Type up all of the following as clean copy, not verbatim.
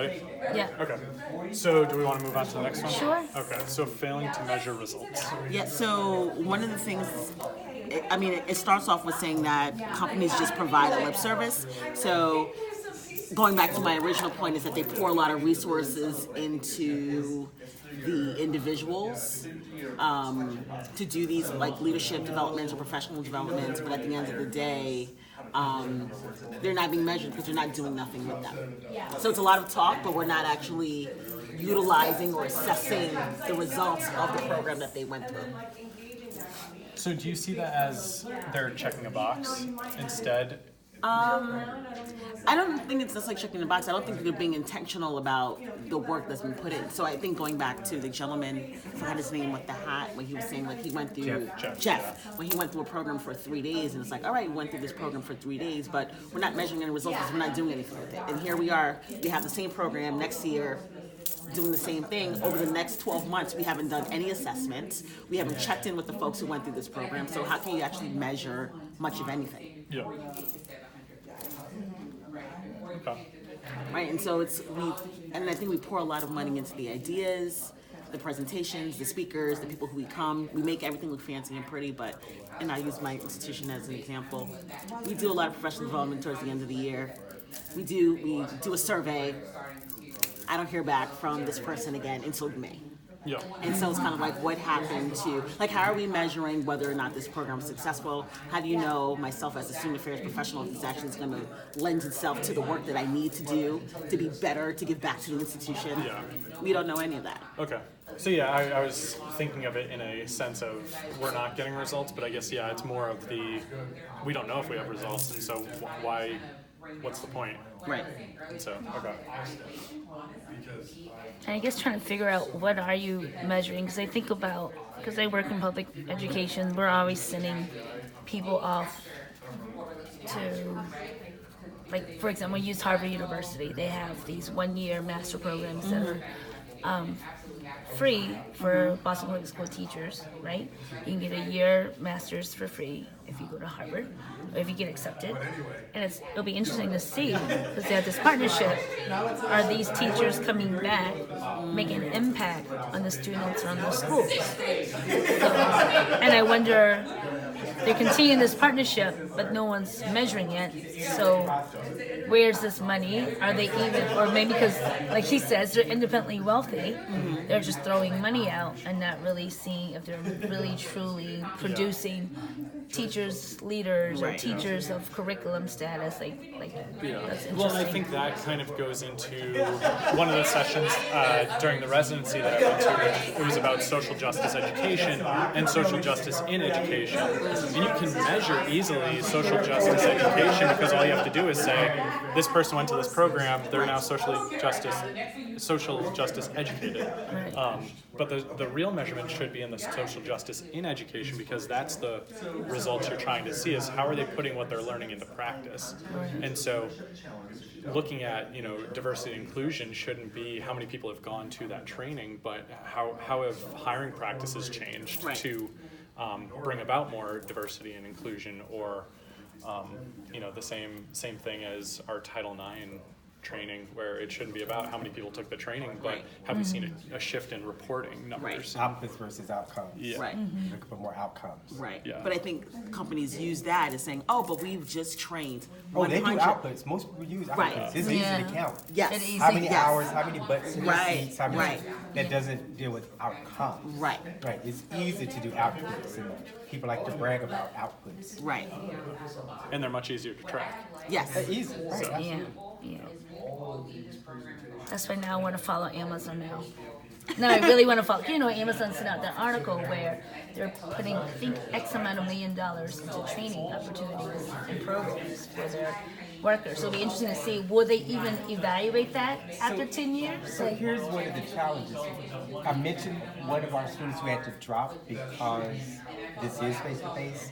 Ready? Yeah. Okay. So do we want to move on to the next one? Sure. Okay. So failing to measure results. Yeah, so one of the things, it starts off with saying that companies just provide a lip service. So going back to my original point is that they pour a lot of resources into the individuals to do these like leadership developments or professional developments, but at the end of the day, they're not being measured because they're not doing nothing with them. So it's a lot of talk, but we're not actually utilizing or assessing the results of the program that they went through. So do you see that as they're checking a box instead? I don't think it's just like checking the box. I don't think they're being intentional about the work that's been put in. So I think going back to the gentleman, I forgot his name with the hat, when he was saying like he went through Jeff, when he went through a program for 3 days, and it's like, all right, we went through this program for 3 days, but we're not measuring any results because we're not doing anything with it. And here we are, we have the same program next year, doing the same thing. Over the next 12 months, we haven't done any assessments. We haven't checked in with the folks who went through this program. So how can you actually measure much of anything? Yeah. Okay. Right, and so and I think we pour a lot of money into the ideas, the presentations, the speakers, the people who come. We make everything look fancy and pretty, but, and I use my institution as an example. We do a lot of professional development towards the end of the year. We do a survey. I don't hear back from this person again until May. Yeah. And so it's kind of like, what happened to, like, how are we measuring whether or not this program is successful? How do you know, myself as a student affairs professional, if this actually is going to lend itself to the work that I need to do to be better, to give back to the institution? Yeah. We don't know any of that. Okay. So yeah, I was thinking of it in a sense of we're not getting results, but I guess, yeah, it's more of we don't know if we have results, and so why, what's the point? Right. And so, okay. And I guess trying to figure out what are you measuring, because I think about, because I work in public education, we're always sending people off to, like, for example, use Harvard University. They have these 1-year master programs that are free for Boston Public School teachers, right? You can get a year master's for free if you go to Harvard, or if you get accepted. And it'll be interesting to see, because they have this partnership. Are these teachers coming back, making an impact on the students or on the schools? And I wonder, they're continuing this partnership, but no one's measuring it. So where's this money? Are they even, or maybe because, like he says, they're independently wealthy, they're just throwing money out and not really seeing if they're really truly producing teachers, leaders, or teachers of curriculum status. Like that's interesting. Well, I think that kind of goes into one of the sessions during the residency that I went to. It was about social justice education and social justice in education. And you can measure easily social justice education because all you have to do is say, this person went to this program, they're now social justice educated. But the real measurement should be in the social justice in education, because that's the results you're trying to see, is how are they putting what they're learning into practice. And so looking at, diversity and inclusion shouldn't be how many people have gone to that training, but how have hiring practices changed to bring about more diversity and inclusion, or the same thing as our Title IX training, where it shouldn't be about how many people took the training, but have we seen a shift in reporting numbers? Outputs versus outcomes. Yeah. Right. Looking for more outcomes. Right. Yeah. But I think companies use that as saying, oh, but we've just trained They do 100. outputs. Most people use outputs. Right. It's easy to count. Yes. It's easy. How many Yes. hours, how many butts in the seats, how many, Right. that doesn't deal with outcomes. Right. Right. It's easy to do outputs, and people like to brag about outputs. Right. And they're much easier to track. Yes. Easy. Right. So- Yeah. That's why now I want to follow Amazon now. No, I really want to follow. Amazon sent out that article where they're putting, I think, X amount of $1 million into training opportunities and programs for their workers. So it'll be interesting to see, will they even evaluate that after 10 years? So here's one of the challenges. I mentioned one of our students who had to drop because this is face-to-face.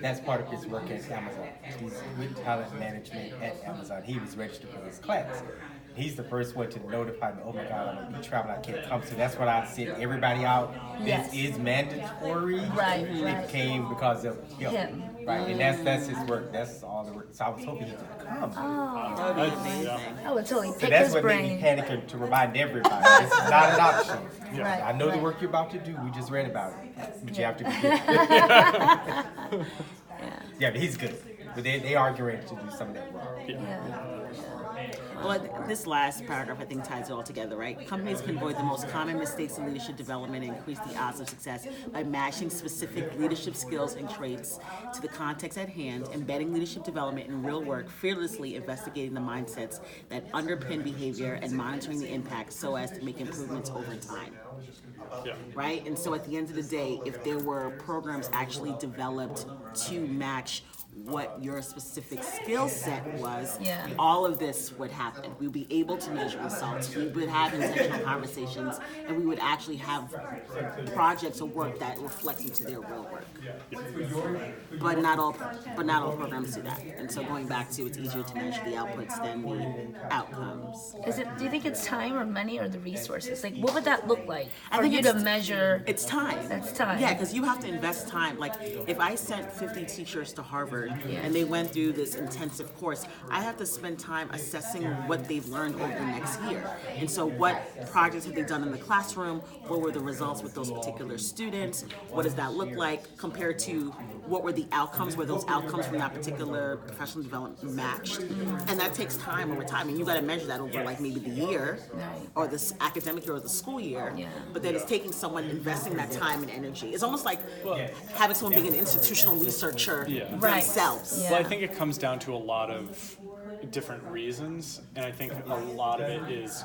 That's part of his work at Amazon. He's with talent management at Amazon. He was registered for this class. he's the first one to notify me, oh my God, I'm gonna be traveling, I can't come. So that's what I sent everybody out. Yes. This is mandatory. Right, It right. came because of him. Right, and that's his work. That's all the work. So I was hoping he could come. Oh, That would be amazing. I would totally So pick that's his what made me brain. panic to remind everybody. This is not an option. Right, I know the right. work you're about to do. We just read about it. But you have to be good. Yeah, but he's good. But they are going to do some of that work. Yeah. Well, this last paragraph, I think, ties it all together, right? Companies can avoid the most common mistakes in leadership development and increase the odds of success by matching specific leadership skills and traits to the context at hand, embedding leadership development in real work, fearlessly investigating the mindsets that underpin behavior, and monitoring the impact so as to make improvements over time. Yeah. Right? And so at the end of the day, if there were programs actually developed to match what your specific skill set was, Yeah. all of this would happen. We'd be able to measure results. We would have intentional conversations, and we would actually have projects or work that reflects into their real work. But not all programs do that. And so going back to, it's easier to measure the outputs than the outcomes. Do you think it's time or money or the resources? Like, what would that look like I for think you to it's- measure? It's time. That's time. Yeah, because you have to invest time. Like, if I sent 50 teachers to Harvard and they went through this intensive course, I have to spend time assessing what they've learned over the next year. And so what projects have they done in the classroom? What were the results with those particular students? What does that look like compared to what were the outcomes? Were those outcomes from that particular professional development matched? And that takes time over time. And you got to measure that over like maybe the year or this academic year or the school year. Yeah. But then it's taking someone investing that time and energy. It's almost like having someone being an institutional researcher Right. themselves. Yeah. Well, I think it comes down to a lot of different reasons, and I think a lot of it is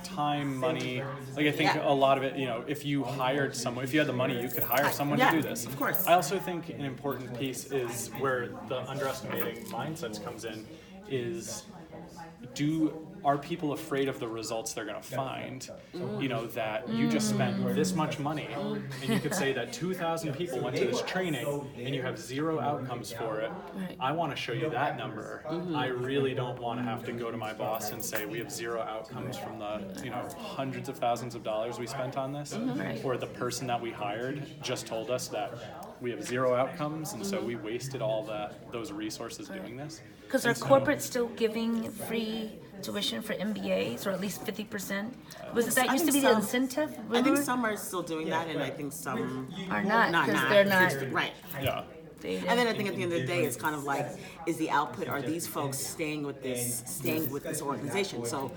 time, money. Like I think a lot of it, if you hired someone, if you had the money, you could hire someone to do this. Of course. I also think an important piece is where the underestimating mindsets comes in is are people afraid of the results they're going to find? That you just spent this much money, and you could say that 2,000 people went to this training, and you have 0 outcomes for it. Right. I want to show you that number. I really don't want to have to go to my boss and say we have 0 outcomes from the hundreds of thousands of dollars we spent on this, or the person that we hired just told us that we have 0 outcomes, and so we wasted all those resources doing this. Because are corporates still giving free tuition for MBAs, or at least 50%? Was it that I used to think be the some- incentive? I think Remember? some are still doing that, and I think some Are not, because they're not. Right. Yeah. Dated. And then I think at the end of the day, it's kind of like, is the output, are these folks staying with this organization? So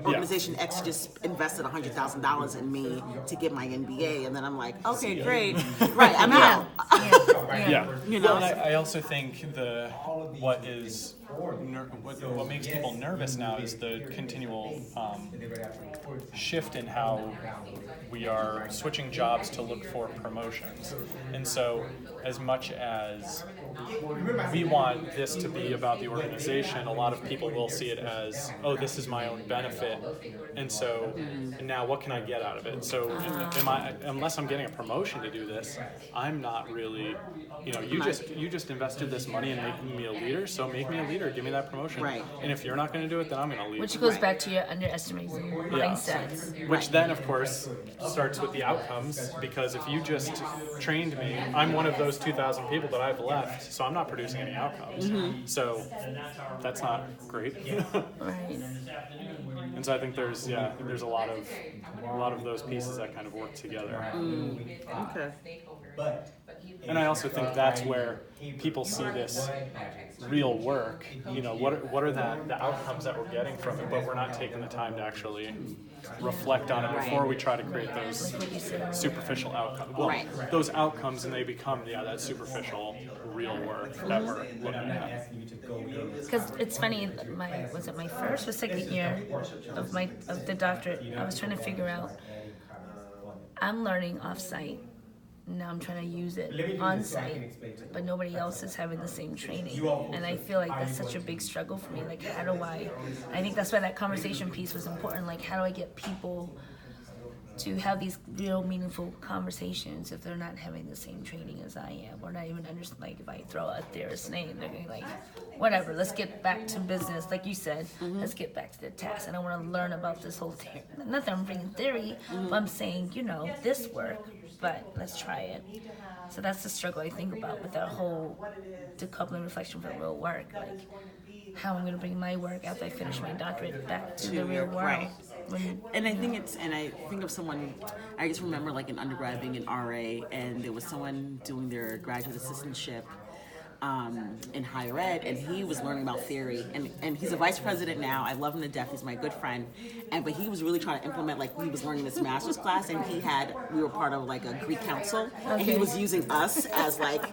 organization X just invested $100,000 in me to get my MBA, and then I'm like, okay, great, right, I'm out. Yeah. You know? Well, and I also think what makes people nervous now is the continual shift in how we are switching jobs to look for promotions. And so as much as we want this to be about the organization, a lot of people will see it as, oh, this is my own benefit. And so now what can I get out of it? So unless I'm getting a promotion to do this, I'm not really, you just invested this money in making me a leader, so make me a leader, give me that promotion. Right. And if you're not going to do it, then I'm going to leave. Which goes back to your underestimating Yeah. mindset. Which then, of course, starts with the outcomes, because if you just trained me, I'm one of those 2,000 people that I've left, so I'm not producing any outcomes. So that's not great. Right. And so I think there's a lot of those pieces that kind of work together. Okay. And I also think that's where people see this real work. What are the outcomes that we're getting from it, but we're not taking the time to actually reflect on it before we try to create those superficial outcomes. Well, Right. those outcomes, and they become that superficial real work that we're looking at. Because it's funny, was it my first or second year of the doctorate? I was trying to figure out. I'm learning off-site. Now I'm trying to use it on-site, but nobody else is having the same training, and I feel like that's such a big struggle for me. Like, how do I think that's why that conversation piece was important. Like, how do I get people to have these real meaningful conversations if they're not having the same training as I am, or not even understand. Like if I throw a theorist's name, they're gonna be like, whatever, let's get back to business. Like you said, let's get back to the task. And I want to learn about this whole theory. Not that I'm bringing theory, but I'm saying, this work, but let's try it. So that's the struggle I think about with that whole decoupling reflection from real work. Like how I'm going to bring my work after I finish my doctorate back to the real world. Right. And I think of someone, I just remember like an undergrad being an RA, and there was someone doing their graduate assistantship in higher ed, and he was learning about theory, and he's a vice president now. I love him to death. He's my good friend, but he was really trying to implement, like he was learning this master's class, and we were part of like a Greek council, and he was using us as like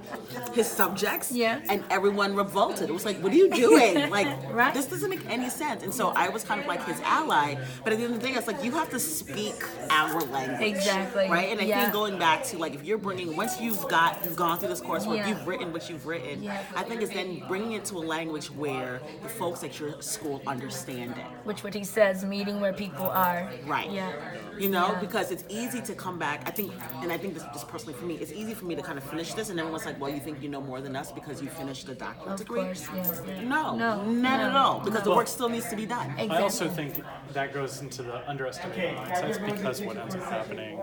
his subjects, and everyone revolted. It was like, what are you doing? Like Right. this doesn't make any sense. And so I was kind of like his ally, but at the end of the day, it's like you have to speak our language, Exactly. right? And I Yeah. think going back to like if you're bringing, once you've gone through this coursework, Yeah. you've written what you've written. Yeah. I think it's then bringing it to a language where the folks at your school understand it. Which what he says, meeting where people are. Right. Yeah. Yeah. Because it's easy to come back. I think this just personally for me, it's easy for me to kind of finish this, and everyone's like, well, you think you know more than us because you finished a doctorate Of degree? course. Yeah. No, No, not no. at all, because the Well, work still needs to be done. Exactly. I also think that goes into the underestimated mindsets, because what ends up happening